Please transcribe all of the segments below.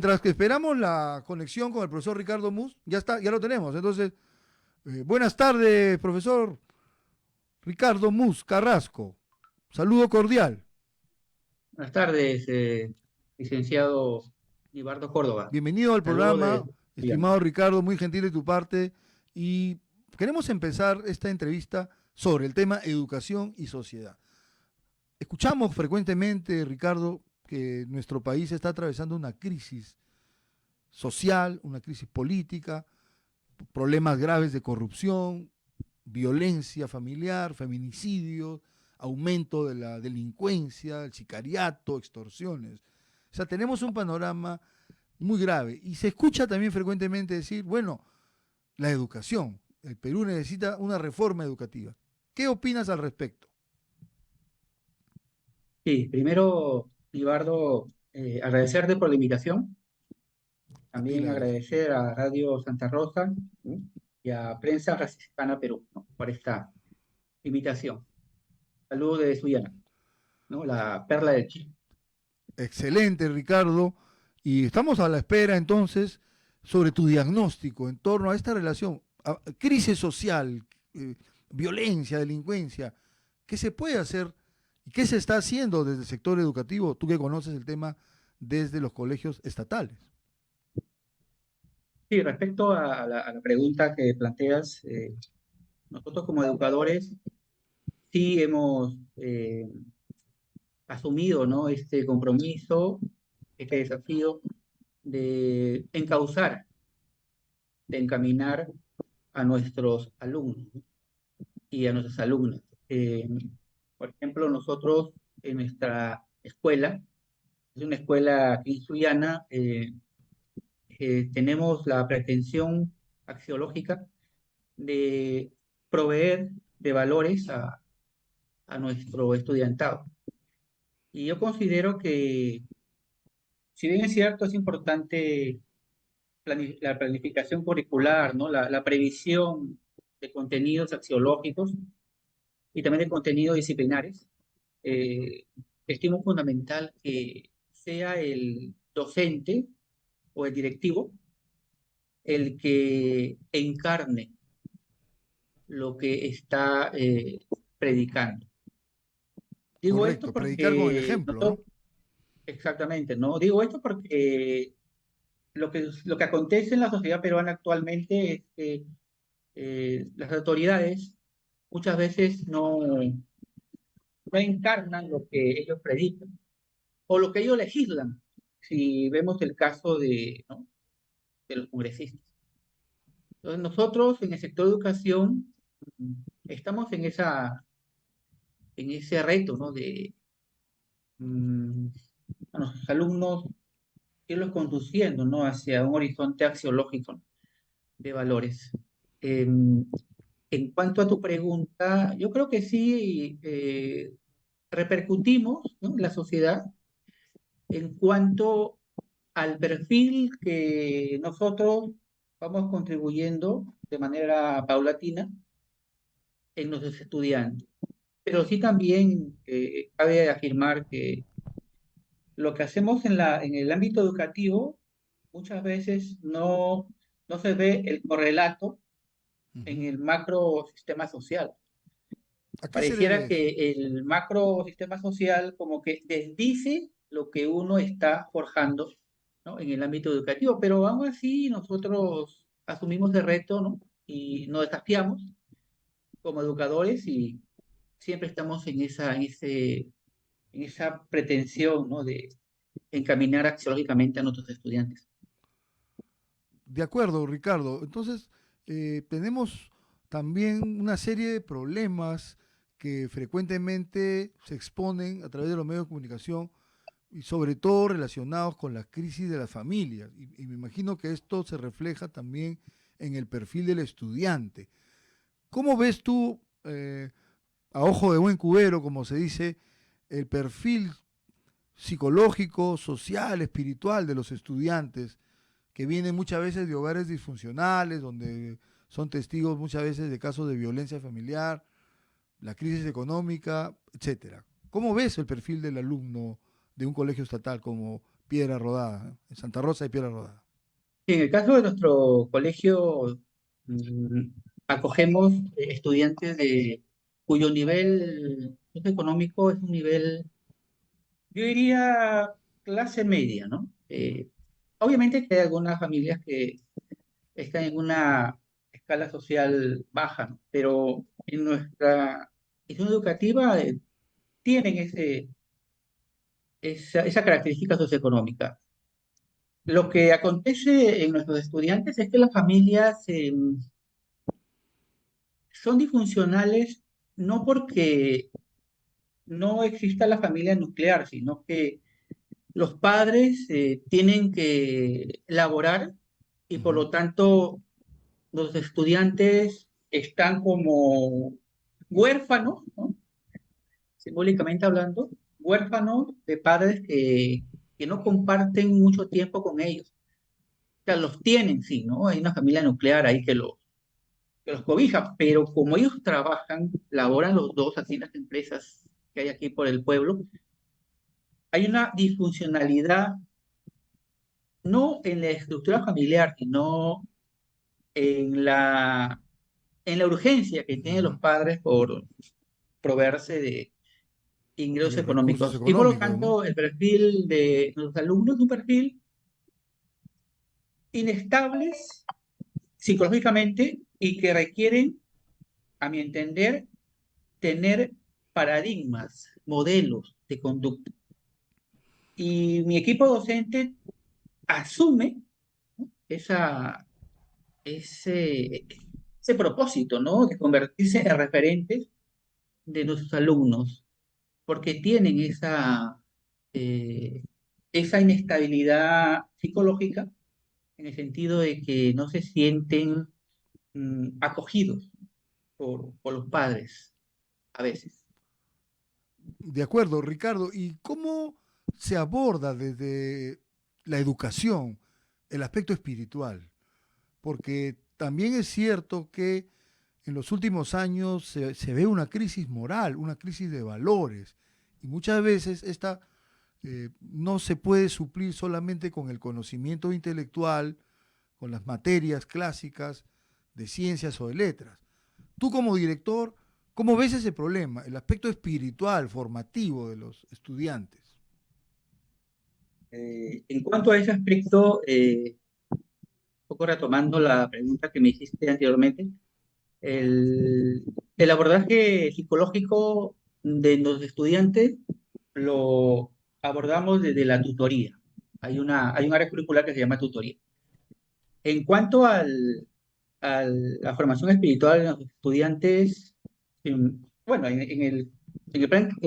Mientras que esperamos la conexión con el profesor Ricardo Mus, ya está, ya lo tenemos. Entonces, buenas tardes, profesor Ricardo Mus Carrasco. Saludo cordial. Buenas tardes, licenciado Ibardo Córdoba. Bienvenido al Saludo de programa, Diana. estimado Ricardo, muy gentil de tu parte. Y queremos empezar esta entrevista sobre el tema educación y sociedad. Escuchamos frecuentemente, Ricardo, que nuestro país está atravesando una crisis social, una crisis política, problemas graves de corrupción, violencia familiar, feminicidios, aumento de la delincuencia, el sicariato, extorsiones. O sea, tenemos un panorama muy grave. Y se escucha también frecuentemente decir, bueno, la educación. El Perú necesita una reforma educativa. ¿Qué opinas al respecto? Sí, primero, Ibardo, agradecerte por la invitación. A ti También la gracia. agradecer a Radio Santa Rosa, ¿sí? Y a Prensa Franciscana Perú, ¿no? Por esta invitación. Saludo de Sullana, ¿no? La perla del Chile. Excelente, Ricardo. Y estamos a la espera entonces sobre tu diagnóstico en torno a esta relación, crisis social, violencia, delincuencia. ¿Qué se puede hacer y qué se está haciendo desde el sector educativo? Tú que conoces el tema desde los colegios estatales. Sí, respecto a la pregunta que planteas, nosotros como educadores sí hemos asumido, ¿no? Este compromiso, este desafío de encauzar, de encaminar a nuestros alumnos y a nuestras alumnas. Eh, por ejemplo, nosotros en nuestra escuela, es una escuela aquí en Sullana, tenemos la pretensión axiológica de proveer de valores a nuestro estudiantado. Y yo considero que, si bien es cierto, es importante la planificación curricular, ¿no? La previsión de contenidos axiológicos y también de contenidos disciplinares. Eh, Estimo fundamental que sea el docente o el directivo el que encarne lo que está predicando. Digo esto Correcto, predicar con el porque, ejemplo, ¿no? exactamente, ¿no? Digo esto porque lo que acontece en la sociedad peruana actualmente es que las autoridades muchas veces no encarnan lo que ellos predican o lo que ellos legislan. Si vemos el caso ¿no? de los congresistas. Entonces nosotros en el sector de educación mm, estamos en ese reto, ¿no? De mm, a nuestros alumnos irlos conduciendo, ¿no? Hacia un horizonte axiológico de valores. En cuanto a tu pregunta, yo creo que sí repercutimos, ¿no? En la sociedad en cuanto al perfil que nosotros vamos contribuyendo de manera paulatina en nuestros estudiantes. Pero sí también cabe afirmar que lo que hacemos en el ámbito educativo muchas veces no se ve el correlato Uh en -huh. el macro sistema social. ¿A qué se Pareciera debe eso? que el macro sistema social como que desdice lo que uno está forjando, ¿no? En el ámbito educativo, pero aún así nosotros asumimos el reto, ¿no? Y nos desafiamos como educadores y siempre estamos en esa pretensión, ¿no? De encaminar axiológicamente a nuestros estudiantes. De acuerdo, Ricardo. Entonces, tenemos también una serie de problemas que frecuentemente se exponen a través de los medios de comunicación y sobre todo relacionados con la crisis de las familias. Y me imagino que esto se refleja también en el perfil del estudiante. ¿Cómo ves tú, a ojo de buen cubero, como se dice, el perfil psicológico, social, espiritual de los estudiantes que vienen muchas veces de hogares disfuncionales, donde son testigos muchas veces de casos de violencia familiar, la crisis económica, etcétera? ¿Cómo ves el perfil del alumno de un colegio estatal como Piedra Rodada, en Santa Rosa de Piedra Rodada. En el caso de nuestro colegio, mm, acogemos estudiantes cuyo nivel socioeconómico es un nivel, yo diría, clase media, ¿no? Obviamente que hay algunas familias que están en una escala social baja, ¿no? Pero en nuestra institución educativa tienen esa característica socioeconómica. Lo que acontece en nuestros estudiantes es que las familias son disfuncionales no porque no exista la familia nuclear, sino que los padres tienen que laborar y por Ujú. lo tanto los estudiantes están como huérfanos, ¿no? Simbólicamente hablando, huérfanos de padres que no comparten mucho tiempo con ellos. O sea, los tienen, sí, ¿no? Hay una familia nuclear ahí que los cobija, pero como ellos trabajan, laboran los dos aquí en las empresas que hay aquí por el pueblo, hay una disfuncionalidad no en la estructura familiar, sino en en la urgencia que tienen los Ujú. padres por proveerse de De ingresos los recursos económicos. Y por lo económicos, ¿no? tanto, el perfil de los alumnos es un perfil inestables psicológicamente y que requieren, a mi entender, tener paradigmas, modelos de conducta. Y mi equipo docente asume esa, ese, ese propósito, ¿no? De convertirse en referentes de nuestros alumnos, porque tienen eh, esa inestabilidad psicológica en el sentido de que no se sienten acogidos por los padres a veces. De acuerdo, Ricardo. ¿Y cómo se aborda desde la educación el aspecto espiritual? Porque también es cierto que en los últimos años se ve una crisis moral, una crisis de valores, y muchas veces esta no se puede suplir solamente con el conocimiento intelectual, con las materias clásicas de ciencias o de letras. Tú como director, ¿cómo ves ese problema, el aspecto espiritual, formativo de los estudiantes? En cuanto a ese aspecto, un poco retomando la pregunta que me hiciste anteriormente, el, el abordaje psicológico de los estudiantes lo abordamos desde la tutoría. Hay un área curricular que se llama tutoría. En cuanto a la formación espiritual de los estudiantes, bueno, el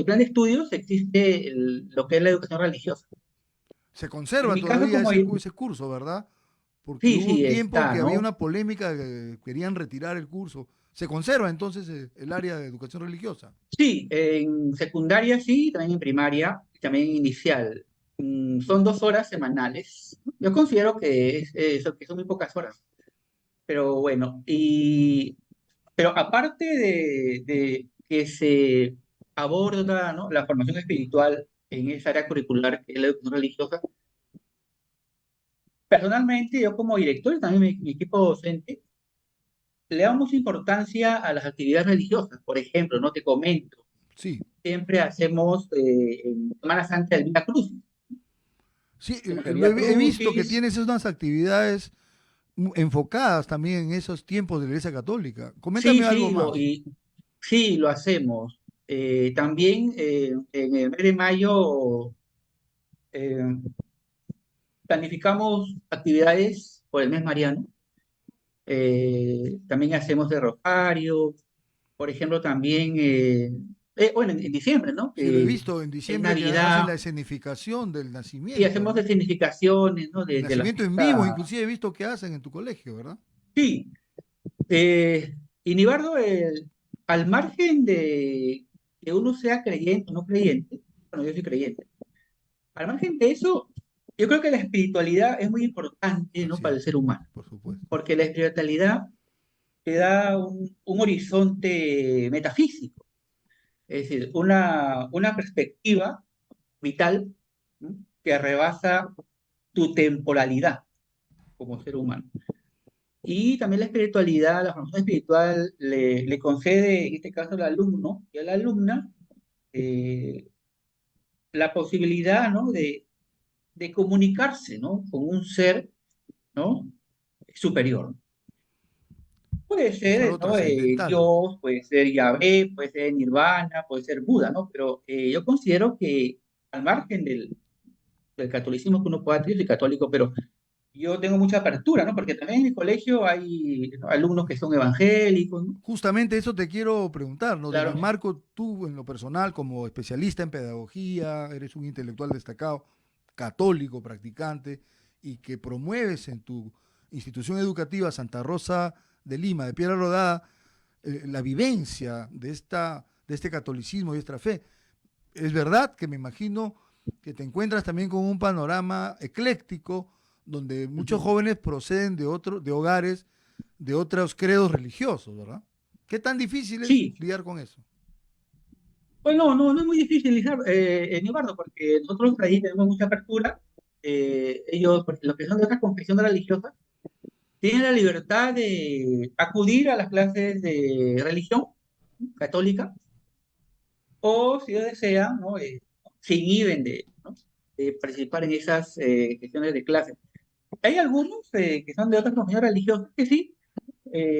plan de estudios existe lo que es la educación religiosa. Se En conserva mi caso, todavía como ese curso, ¿verdad? Porque sí, hubo un sí, tiempo está, que había ¿no? una polémica que querían retirar el curso. ¿Se conserva entonces el área de educación religiosa? Sí, en secundaria sí, también en primaria, también en inicial. Son 2 horas semanales. Yo considero que son muy pocas horas, pero bueno, pero aparte de que se aborda, ¿no?, la formación espiritual en esa área curricular que es la educación religiosa, personalmente yo como director y también mi equipo docente, le damos importancia a las actividades religiosas. Por ejemplo, no te comento, Sí, siempre hacemos en Semana Santa el Vía Crucis. sí, Hacemos el Vía he visto que Crucis, tienes unas actividades enfocadas también en esos tiempos de la Iglesia Católica. sí, Coméntame algo más. sí, lo hacemos. También en el mes de mayo eh, planificamos actividades por el mes mariano. También hacemos de rosario, por ejemplo, también, bueno, en diciembre, ¿no? Sí, lo he visto en En diciembre que hacen Navidad, la escenificación del sí, nacimiento, hacemos de ¿no? significaciones, ¿no? El De la nacimiento en vivo, fiesta. inclusive he visto que hacen en tu colegio, ¿verdad? Sí, y Nibardo, al margen de que uno sea creyente o no creyente, bueno, yo soy creyente, al margen de eso, yo creo que la espiritualidad es muy importante, ¿no?, Así para el es, ser humano, por supuesto. porque la espiritualidad te da un horizonte metafísico, es decir, una perspectiva vital, ¿no?, que rebasa tu temporalidad como ser humano. Y también la espiritualidad, la formación espiritual le concede, en este caso al alumno y a la alumna, eh, la posibilidad, ¿no? de comunicarse, ¿no? Con un ser, ¿no? superior. Puede Es ser, algo ¿no? trascendental. Dios, puede ser Yahvé, puede ser Nirvana, puede ser Buda, ¿no? Pero yo considero que al margen del catolicismo que uno pueda tener, soy católico, pero yo tengo mucha apertura, ¿no? Porque también en mi colegio hay, ¿no? alumnos que son evangélicos, ¿no? Justamente eso te quiero preguntar, ¿no? Claro, Marco, tú en lo personal, como especialista en pedagogía, eres un intelectual destacado, católico, practicante, y que promueves en tu institución educativa Santa Rosa de Lima, de Piedra Rodada, la vivencia de este catolicismo y esta fe. Es verdad que me imagino que te encuentras también con un panorama ecléctico donde muchos ujú. jóvenes proceden de hogares de otros credos religiosos, ¿verdad? ¿Qué tan difícil es Sí, lidiar con eso? pues no es muy difícil, Eduardo, porque nosotros ahí tenemos mucha apertura. Ellos, porque los que son de otras confesiones religiosas, tienen la libertad de acudir a las clases de religión católica o, si lo desean, ¿no? Se inhiben ¿no? de participar en esas sesiones de clase. Hay algunos que son de otras confesiones religiosas que sí,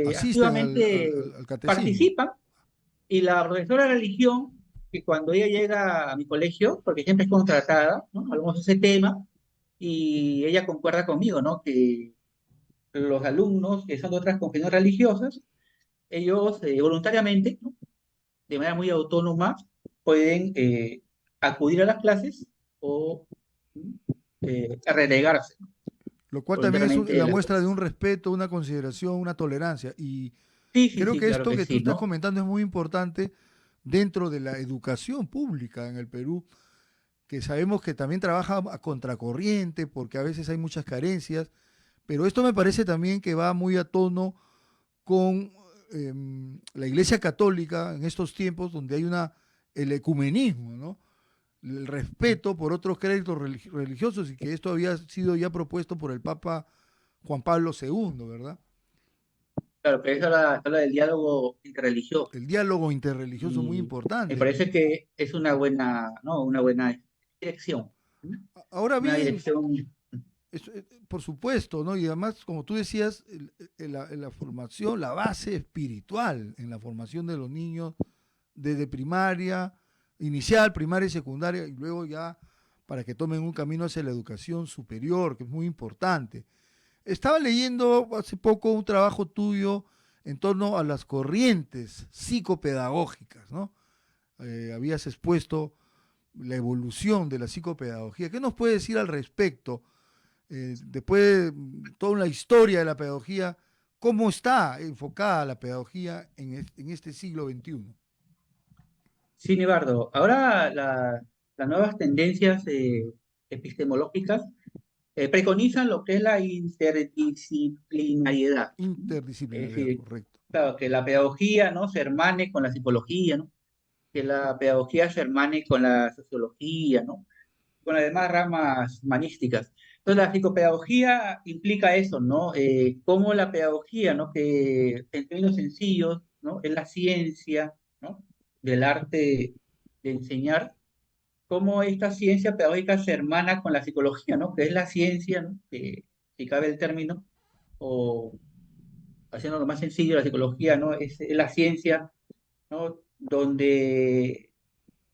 Asisten activamente al catecismo. participan y la profesora de religión, que cuando ella llega a mi colegio, porque siempre es contratada, ¿no? Hablamos de ese tema y ella concuerda conmigo, ¿no? Que los alumnos que son de otras confesiones religiosas, ellos voluntariamente, ¿no? De manera muy autónoma, pueden acudir a las clases o relegarse, ¿no? Lo cual también es voluntariamente de la las muestra de un clases. respeto, una consideración, una tolerancia. Y Sí, sí, creo sí, que claro esto que que tú sí, estás ¿no? comentando es muy importante dentro de la educación pública en el Perú, que sabemos que también trabaja a contracorriente porque a veces hay muchas carencias, pero esto me parece también que va muy a tono con la Iglesia Católica en estos tiempos donde hay el ecumenismo, ¿no? El respeto por otros créditos religiosos y que esto había sido ya propuesto por el Papa Juan Pablo II, ¿verdad? Claro, que eso habla del diálogo interreligioso. El diálogo interreligioso muy Y me importante. parece que es una buena, ¿no? Una buena dirección. ¿No? Ahora Una bien, dirección. por supuesto, ¿no? Y además, como tú decías, la formación, la base espiritual en la formación de los niños desde primaria, inicial, primaria y secundaria, y luego ya para que tomen un camino hacia la educación superior, que es muy importante. Estaba leyendo hace poco un trabajo tuyo en torno a las corrientes psicopedagógicas, ¿no? Habías expuesto la evolución de la psicopedagogía. ¿Qué nos puedes decir al respecto? Después de toda una historia de la pedagogía, ¿cómo está enfocada la pedagogía en este siglo XXI? Sí, Nibardo. Ahora las nuevas tendencias epistemológicas preconizan lo que es la interdisciplinariedad. Es Interdisciplinaridad, decir, correcto. claro, que la pedagogía, ¿no? se hermane con la psicología, ¿no? Que la pedagogía se hermane con la sociología, ¿no? Con las demás ramas humanísticas. Entonces, la psicopedagogía implica eso, ¿no? Cómo la pedagogía, ¿no? Que en términos sencillos, ¿no? Es la ciencia, ¿no? Del arte de enseñar, cómo esta ciencia pedagógica se hermana con la psicología, ¿no? Que es la ciencia, ¿no? Que, si cabe el término, o haciéndolo más sencillo, la psicología, ¿no? Es la ciencia, ¿no? Donde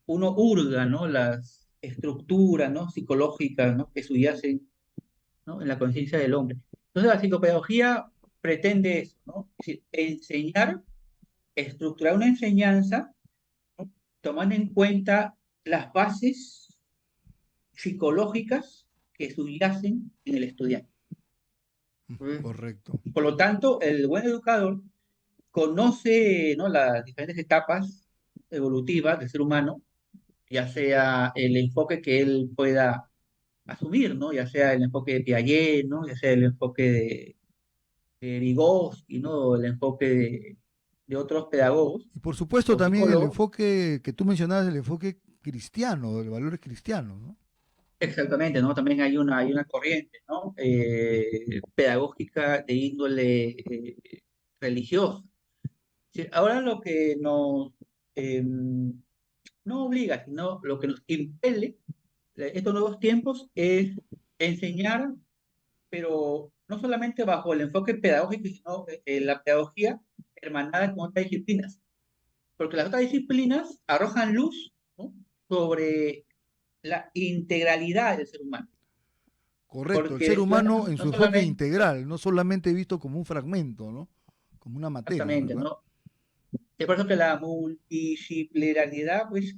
uno hurga, ¿no? Las estructuras, ¿no? psicológicas, ¿no? que subyacen, ¿no? en la conciencia del hombre. Entonces la psicopedagogía pretende eso, ¿no? Es decir, enseñar, estructurar una enseñanza, ¿no? tomando en cuenta las bases psicológicas que subyacen en el estudiante. Correcto. Por lo tanto, el buen educador conoce, ¿no? las diferentes etapas evolutivas del ser humano, ya sea el enfoque que él pueda asumir, ¿no? Ya sea el enfoque de Piaget, ¿no? Ya sea el enfoque de Vygotsky, ¿no? El enfoque de otros pedagogos Y por supuesto o también el psicólogos. enfoque que tú mencionabas, el enfoque cristiano, de los valores cristianos, ¿no? Exactamente, ¿no? También hay una corriente, ¿no? Pedagógica de índole religiosa. Sí, ahora lo que nos no obliga, sino lo que nos impele estos nuevos tiempos es enseñar, pero no solamente bajo el enfoque pedagógico, sino la pedagogía hermanada con otras disciplinas, porque las otras disciplinas arrojan luz, ¿no? sobre la integralidad del ser humano, Correcto, el porque el ser estudiante humano en no su enfoque solamente, integral, no solamente visto como un fragmento, ¿no? Como una materia, exactamente, ¿verdad? ¿no? Es por eso que la multidisciplinariedad pues,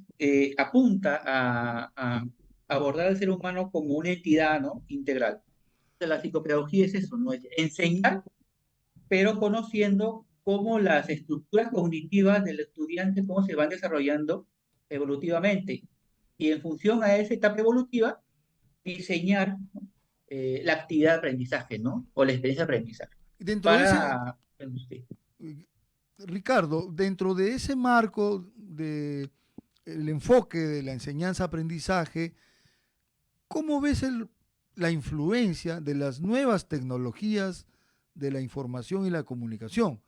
apunta a abordar al ser humano como una entidad, ¿no? Integral. La psicopedagogía es eso, ¿no? Es enseñar, pero conociendo cómo las estructuras cognitivas del estudiante, cómo se van desarrollando evolutivamente. Y en función a esa etapa evolutiva, diseñar, ¿no? La actividad de aprendizaje, ¿no? O la experiencia de aprendizaje. Dentro de ese, Para, sí. Ricardo, dentro de ese marco de el enfoque de la enseñanza-aprendizaje, ¿cómo ves la influencia de las nuevas tecnologías de la información y la comunicación?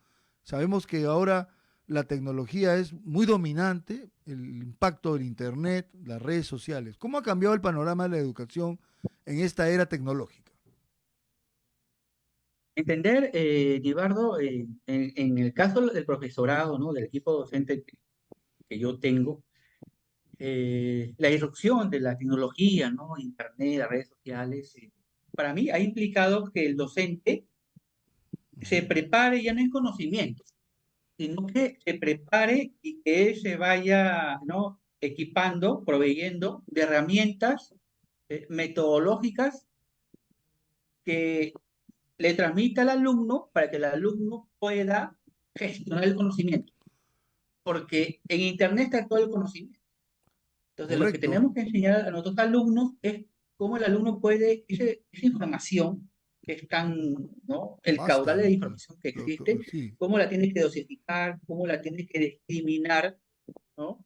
Sabemos que ahora la tecnología es muy dominante, el impacto del Internet, las redes sociales. ¿Cómo ha cambiado el panorama de la educación en esta era tecnológica? Entender, Givardo, en el caso del profesorado, ¿no? Del equipo docente que yo tengo, la irrupción de la tecnología, ¿no? Internet, las redes sociales, para mí ha implicado que el docente se prepare ya no en conocimiento, sino que se prepare y que él se vaya, ¿no? Equipando, proveyendo de herramientas metodológicas que le transmita al alumno para que el alumno pueda gestionar el conocimiento, porque en Internet está todo el conocimiento. Entonces, lo que Correcto, tenemos que enseñar a nuestros alumnos es cómo el alumno puede, esa información que es tan, ¿no? El caudal basta. de información que existe, Sí, cómo la tiene que dosificar, cómo la tiene que discriminar, ¿no?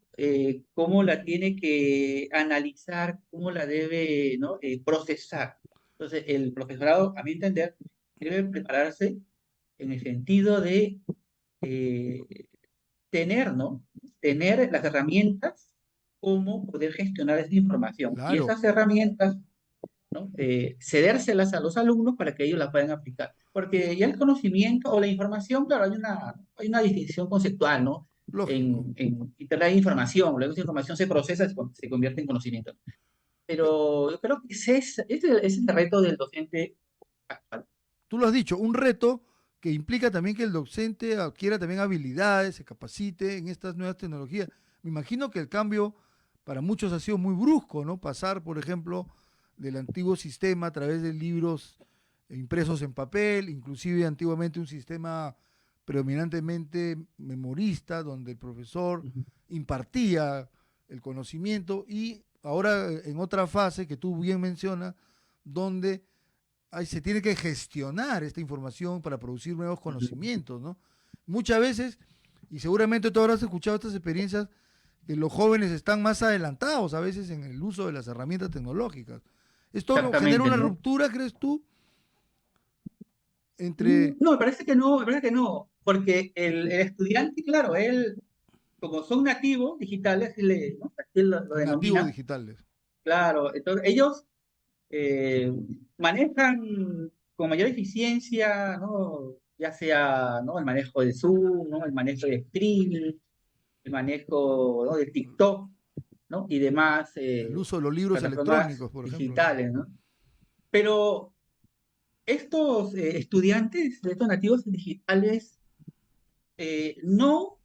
Cómo la tiene que analizar, cómo la debe, ¿no? Procesar. Entonces, el profesorado, a mi entender, debe prepararse en el sentido de eh, tener, ¿no? Tener las herramientas, cómo poder gestionar esa información. Y claro. esas herramientas, ¿no? Cedérselas a los alumnos para que ellos las puedan aplicar. Y Porque ya el conocimiento o la información, claro, hay una distinción conceptual, ¿no? lógico. En Internet hay información, luego esa información se procesa, se convierte en conocimiento. Eh, Pero yo creo que ese es el reto del docente actual. Tú lo has dicho, un reto que implica también que el docente adquiera también habilidades, se capacite en estas nuevas tecnologías. Me imagino que el cambio para muchos ha sido muy brusco, ¿no? Pasar, por ejemplo, del antiguo sistema a través de libros impresos en papel, inclusive antiguamente un sistema predominantemente memorista, donde el profesor Ujú. impartía el conocimiento y ahora en otra fase que tú bien mencionas, donde se tiene que gestionar esta información para producir nuevos Ujú. conocimientos, ¿no? Muchas veces, y seguramente tú habrás escuchado estas experiencias, que los jóvenes están más adelantados a veces en el uso de las herramientas tecnológicas. ¿Esto no genera Exactamente, una ¿no? ruptura, crees tú, entre No, me parece que no, me parece que no, porque el estudiante, claro, él, como son nativos digitales, ¿no? Así lo nativos denomina, digitales? claro, entonces ellos eh, manejan con mayor eficiencia, ¿no? Ya sea, ¿no? El manejo de Zoom, ¿no? El manejo de streaming, el manejo, ¿no? de TikTok, ¿no? Y demás El uso de los libros plataformas electrónicos, por ejemplo, ¿no? digitales, ¿no? Pero estos estudiantes de estos nativos digitales no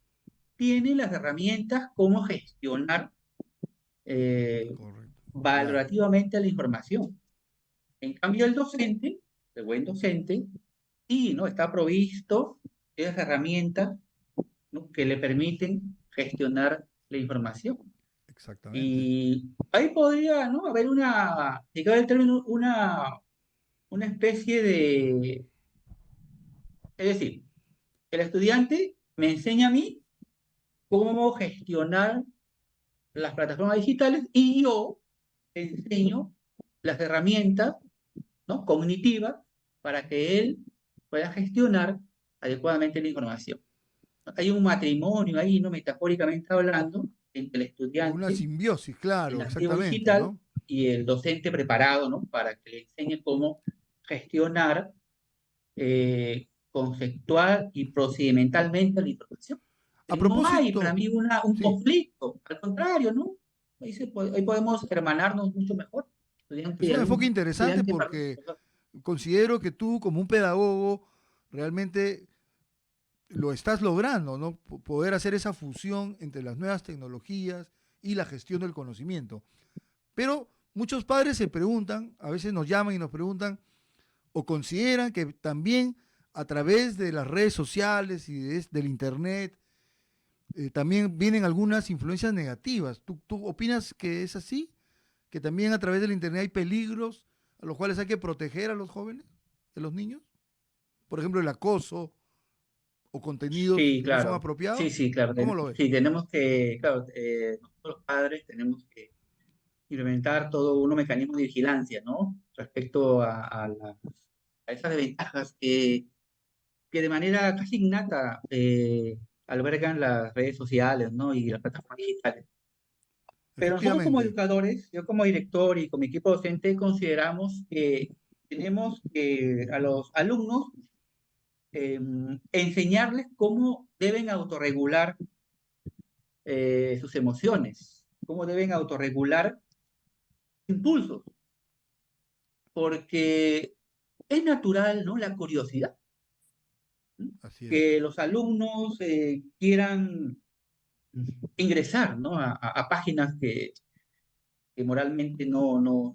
tienen las herramientas cómo gestionar eh, Correcto, claro, valorativamente la información. En cambio, el buen docente, sí, ¿no? Está provisto de esas herramientas, ¿no? que le permiten gestionar la información. exactamente. Y ahí podría, ¿no? haber si cabe el término, una especie de, es decir, el estudiante me enseña a mí cómo gestionar las plataformas digitales y yo te enseño las herramientas, ¿no?, cognitivas para que él pueda gestionar adecuadamente la información. Hay un matrimonio ahí, ¿no?, metafóricamente hablando, entre el O una estudiante, simbiosis, el claro, nativo exactamente, digital, ¿no? y el docente preparado, ¿no?, para que le enseñe cómo gestionar conceptual y procedimentalmente la información. A No hay para propósito, mí un sí, conflicto, al contrario, ¿no? Ahí podemos hermanarnos mucho mejor, estudiante es y un enfoque alumno, interesante estudiante para porque considero que tú, como un pedagogo, realmente lo estás logrando, ¿no? Poder hacer esa fusión entre las nuevas tecnologías y la gestión del conocimiento. Pero muchos padres se preguntan, a veces nos llaman y nos preguntan, o consideran que también a través de las redes sociales y del Internet también vienen algunas influencias negativas. ¿Tú opinas que es así? ¿Que también a través del Internet hay peligros a los cuales hay que proteger a los jóvenes, a los niños? Por ejemplo, el acoso o contenidos sí, que no son claro. Sí, apropiados. sí, claro. ¿Cómo lo ves? Sí, tenemos que, claro, nosotros los padres tenemos que implementar todo un mecanismo de vigilancia, ¿no? Respecto a esas desventajas que de manera casi innata albergan las redes sociales, ¿no?, y las plataformas digitales. Pero nosotros como Efectivamente. educadores, yo como director y con mi equipo docente, consideramos que tenemos que a los alumnos enseñarles cómo deben autorregular sus emociones, cómo deben autorregular impulsos, porque es natural, ¿no?, la curiosidad, ¿no?, Así es. que los alumnos quieran ingresar, ¿no?, a páginas que moralmente no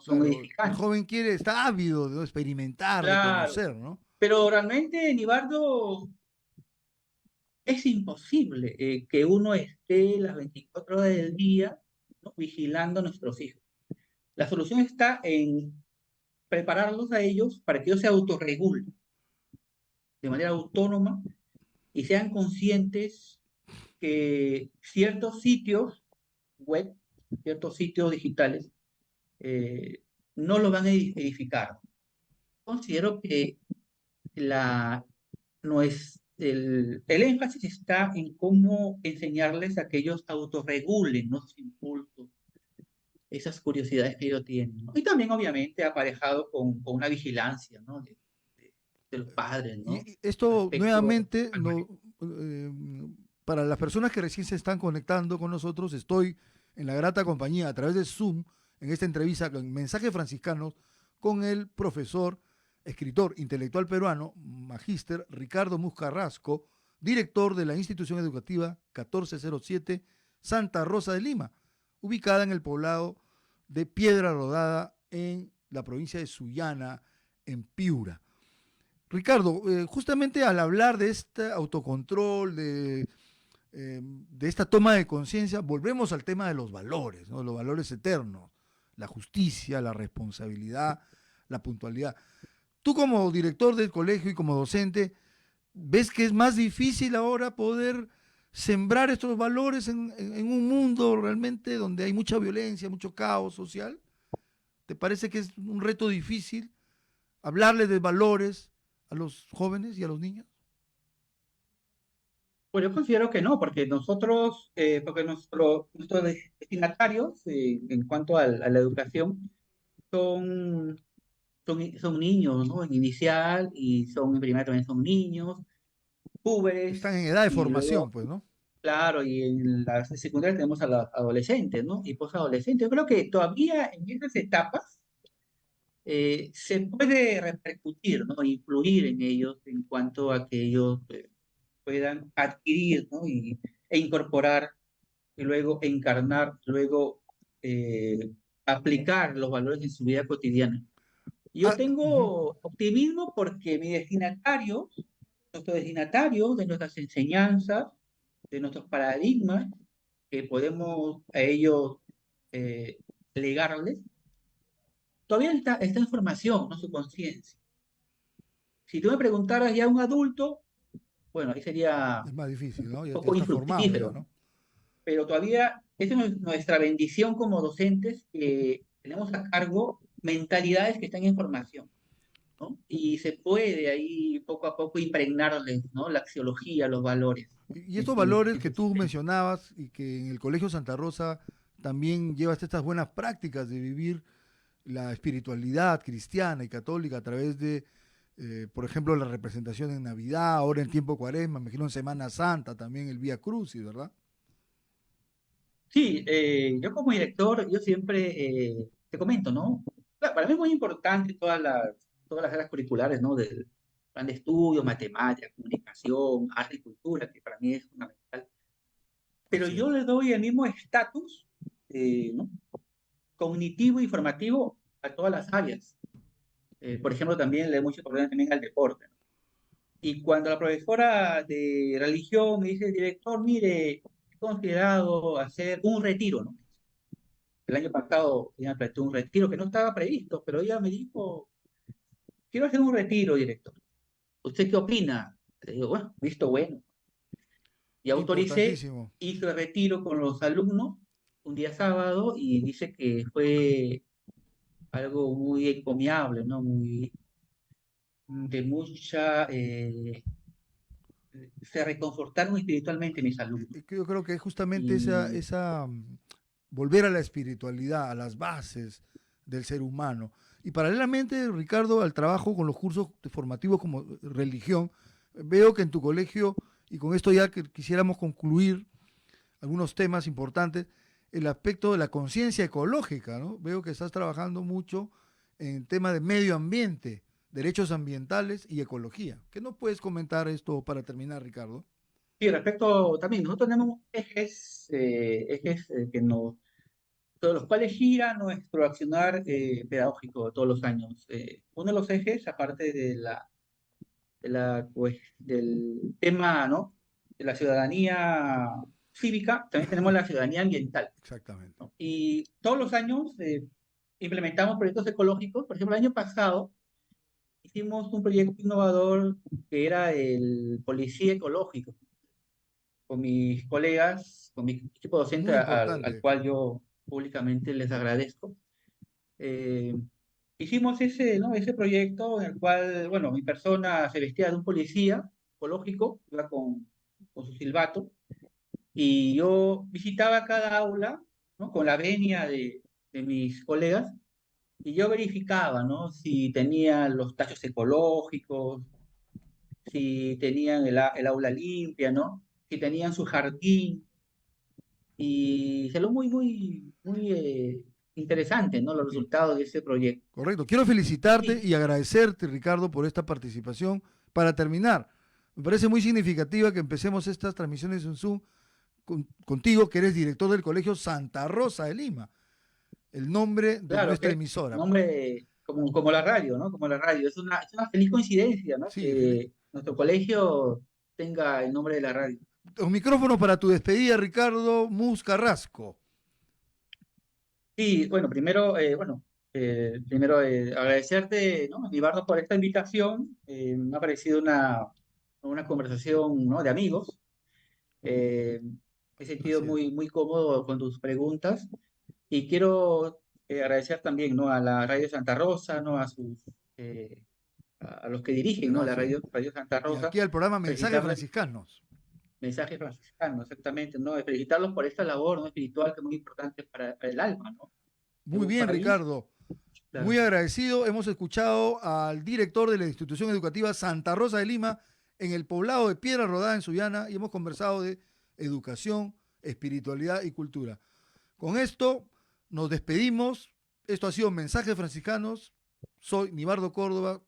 son Claro, el edificantes. joven quiere, está ávido de experimentar, de Claro, conocer, ¿no? pero realmente, Nibardo, es imposible que uno esté las 24 horas del día, ¿no?, vigilando a nuestros hijos. La solución está en prepararlos a ellos para que ellos se autorregulen de manera autónoma y sean conscientes que ciertos sitios web, ciertos sitios digitales, eh, no lo van a edificar. Considero que la, no es, el énfasis está en cómo enseñarles a que ellos autorregulen, ¿no?, sus impulsos, esas curiosidades que ellos tienen, ¿no? Y también, obviamente, aparejado con una vigilancia, ¿no?, de los padres, ¿no?, Y esto respecto nuevamente, al no, manejo. eh, para las personas que recién se están conectando con nosotros, estoy en la grata compañía a través de Zoom, en esta entrevista con Mensajes Franciscanos, con el profesor, escritor, intelectual peruano, magíster Ricardo Muscarrasco, director de la institución educativa 1407 Santa Rosa de Lima, ubicada en el poblado de Piedra Rodada, en la provincia de Sullana, en Piura. Ricardo, justamente al hablar de este autocontrol, de esta toma de conciencia, volvemos al tema de los valores, ¿no? Los valores eternos, la justicia, la responsabilidad, la puntualidad. Tú como director del colegio y como docente, ¿ves que es más difícil ahora poder sembrar estos valores en un mundo realmente donde hay mucha violencia, mucho caos social? ¿Te parece que es un reto difícil hablarles de valores a los jóvenes y a los niños? Pues yo considero que no, porque porque nuestros destinatarios en cuanto a la educación son, son niños, ¿no?, en inicial, y son en primaria también son niños, Están en púberes, edad de y formación, luego, pues, ¿no? claro, y en la secundaria tenemos a los adolescentes, ¿no?, y posadolescentes. Yo creo que todavía en esas etapas se puede repercutir, ¿no?, influir en ellos en cuanto a que ellos puedan adquirir, ¿no?, e incorporar, y luego encarnar, luego aplicar los valores en su vida cotidiana. Yo Ah, ujú. tengo optimismo porque nuestro destinatario de nuestras enseñanzas, de nuestros paradigmas que podemos a ellos eh, legarles, todavía está en formación, ¿no?, su conciencia. Si tú me preguntaras ya a un adulto, bueno, ahí sería Es más difícil, ¿no? un Ya poco está formado ya, infructífero, ¿no? pero todavía esa es nuestra bendición como docentes, que tenemos a cargo mentalidades que están en formación, ¿no? Y se puede ahí poco a poco impregnarles, ¿no? La axiología, los valores Y en estos su, valores en que su tú sistema. mencionabas y que en el Colegio Santa Rosa también llevas estas buenas prácticas de vivir la espiritualidad cristiana y católica a través de, por ejemplo, la representación en Navidad, ahora en tiempo de Cuaresma, me imagino en Semana Santa también el Vía Crucis, ¿verdad? Sí, yo como director, yo siempre te comento, ¿no? Claro, para mí es muy importante todas las áreas curriculares, ¿no? Del plan de estudio, matemáticas, comunicación, arte y cultura, que para mí es fundamental. Pero Así yo es. le doy el mismo estatus, ¿no? Cognitivo y formativo a todas las áreas. Por ejemplo, también le doy mucho importancia también al deporte, ¿no? Y cuando la profesora de religión me dice, director, mire, he considerado hacer un retiro, ¿no? El año pasado ella me planteó un retiro que no estaba previsto, pero ella me dijo, quiero hacer un retiro, director. ¿Usted qué opina? Le digo, bueno, visto bueno. Y autoricé, Importantísimo. hice el retiro con los alumnos un día sábado y dice que fue algo muy encomiable, ¿no? Muy, de mucha, se reconfortaron espiritualmente mis alumnos. Que yo creo que justamente Y volver a la espiritualidad, a las bases del ser humano. Y paralelamente, Ricardo, al trabajo con los cursos formativos como religión, veo que en tu colegio, y con esto ya que quisiéramos concluir algunos temas importantes, el aspecto de la conciencia ecológica, ¿no? Veo que estás trabajando mucho en tema de medio ambiente, derechos ambientales y ecología. ¿Qué nos puedes comentar esto para terminar, Ricardo? sí, respecto también, nosotros tenemos ejes todos los cuales gira nuestro accionar pedagógico todos los años. Uno de los ejes, aparte pues, del tema, ¿no? De la ciudadanía cívica, también tenemos la ciudadanía ambiental, Exactamente. ¿no? Y todos los años implementamos proyectos ecológicos. Por ejemplo, el año pasado hicimos un proyecto innovador que era el policía ecológico, con mis colegas, con mi equipo docente Muy al importante. cual yo públicamente les agradezco. Eh, hicimos ese, ¿no? Ese proyecto en el cual, bueno, mi persona se vestía de un policía ecológico, iba con su silbato, y yo visitaba cada aula, ¿no? Con la venia de mis colegas, y yo verificaba, ¿no? Si tenían los tachos ecológicos, si tenían el aula limpia, ¿no? Si tenían su jardín, y se lo muy interesante, ¿no? Los Sí, resultados de ese proyecto. correcto. Quiero felicitarte Y y agradecerte, Ricardo, por esta participación. Para terminar, me parece muy significativa que empecemos estas transmisiones en Zoom contigo, que eres director del Colegio Santa Rosa de Lima, el nombre de claro, nuestra que emisora. nombre como la radio, ¿no? Como la radio. Es una feliz coincidencia, ¿no? Sí, Que nuestro colegio tenga el nombre de la radio. los micrófonos para tu despedida, Ricardo Mus Carrasco. Sí, bueno, primero agradecerte, ¿no? Libardo, por esta invitación. Me ha parecido una conversación, ¿no? De amigos. Me he sentido Así es. muy cómodo con tus preguntas y quiero agradecer también, ¿no? A la Radio Santa Rosa, ¿no? Eh, a los que dirigen, ¿no? La Gracias. Radio Santa Y Rosa, aquí al programa Mensajes felicitarles, Franciscanos. mensajes franciscanos, exactamente, ¿no? Felicitarlos por esta labor, ¿no? Espiritual que es muy importante para el alma, ¿no? De Muy un bien, país, Ricardo. Muy claro. agradecido. Hemos escuchado al director de la institución educativa Santa Rosa de Lima en el poblado de Piedra Rodada en Sullana y hemos conversado de educación, espiritualidad y cultura. Con esto nos despedimos. Esto ha sido Mensajes Franciscanos. Soy Nibardo Córdoba,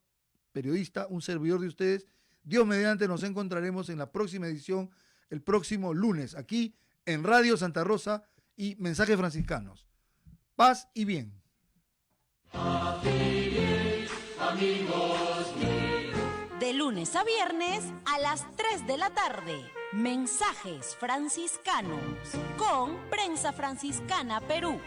periodista, un servidor de ustedes. Dios mediante nos encontraremos en la próxima edición, el próximo lunes, aquí en Radio Santa Rosa y Mensajes Franciscanos. Paz y bien. De lunes a viernes a las 3 de la tarde. Mensajes franciscanos con Prensa Franciscana Perú.